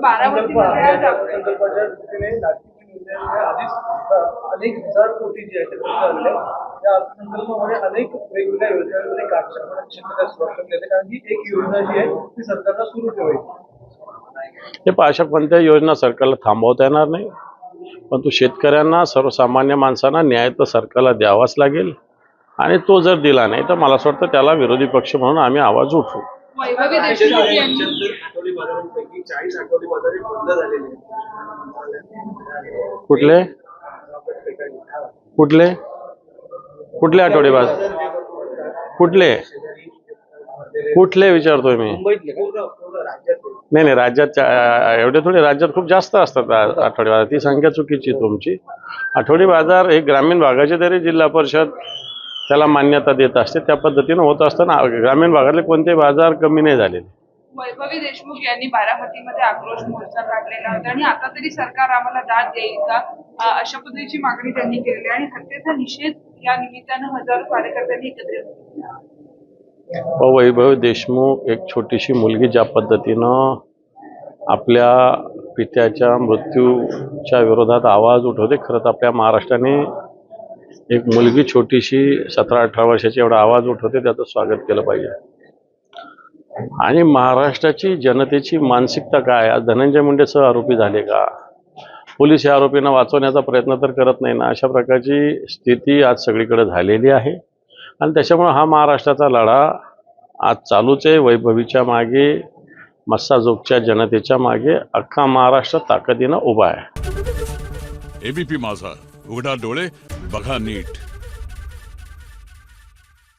बारामतीमध्ये आज संकल्पाच्या दृष्टीने लाडकी योजनेमध्ये आधीच अनेक हजार कोटी जे आहेत ते खर्च झालेले आहेत. या अर्थसंकल्पामध्ये अनेक वेगवेगळ्या योजनांमध्ये काटछाट होण्याची शक्यता सुरू करते, कारण की एक योजना जी आहे ती सरकारला सुरू ठेवायची. हे अशा कोणत्या योजना सरकारला थांबवता येणार नाही, परंतु शेतकऱ्यांना सर्वसामान्य माणसांना न्याय तर सरकारला द्यावाच लागेल. आणि तो जर दिला नाही तर मला असं वाटतं त्याला विरोधी पक्ष म्हणून आम्ही आवाज उठवू. वैभवी देशमुख यांनी आठवडी बाजारांपैकी 40 आठवडी बाजार हे बंद झालेले आहेत. कुठले कुठले कुठले आठवडे बाजार कुठले कुठले विचारतोय मी. नाही नाही, राज्यात एवढे थोडे, राज्यात खूप जास्त असतात आठवडे बाजार. ती संख्या चुकीची तुमची. आठवडी बाजार हे ग्रामीण भागाचे तरी जिल्हा परिषद त्याला मान्यता देत असते, त्या पद्धतीने होत असताना ग्रामीण भागातले कोणते बाजार कमी नाही झालेले. वैभवी देशमुख यांनी बारामतीमध्ये आक्रोश मोर्चा काढलेला होता आणि आता तरी सरकार आम्हाला दाद देईल का, अशा पद्धतीची मागणी त्यांनी केली आणि हत्येचा निषेध या निमित्तानं हजारो कार्यकर्त्यांनी एकत्रित. वैभव देशमुख एक छोटीशी मुलगी ज्या पद्धतीनं आपल्या पित्याच्या मृत्यूच्या विरोधात आवाज उठवते, खरंच आपल्या महाराष्ट्राने एक मुलगी छोटीशी 17-18 वर्षाची एवढा आवाज उठवते, त्याचं स्वागत केलं पाहिजे. आणि महाराष्ट्राची जनतेची मानसिकता काय, आज धनंजय मुंडेसह आरोपी झाले का, पोलीस या आरोपींना वाचवण्याचा प्रयत्न तर करत नाही ना, अशा प्रकारची स्थिती आज सगळीकडे झालेली आहे. आणि त्याच्यामुळे हा महाराष्ट्राचा लढा आज चालूच आहे. वैभवीच्या मागे, मस्साजोगच्या जनतेच्या मागे अख्खा महाराष्ट्र ताकदीनं उभा आहे. एबीपी माझा, उघडा डोळे बघा नीट.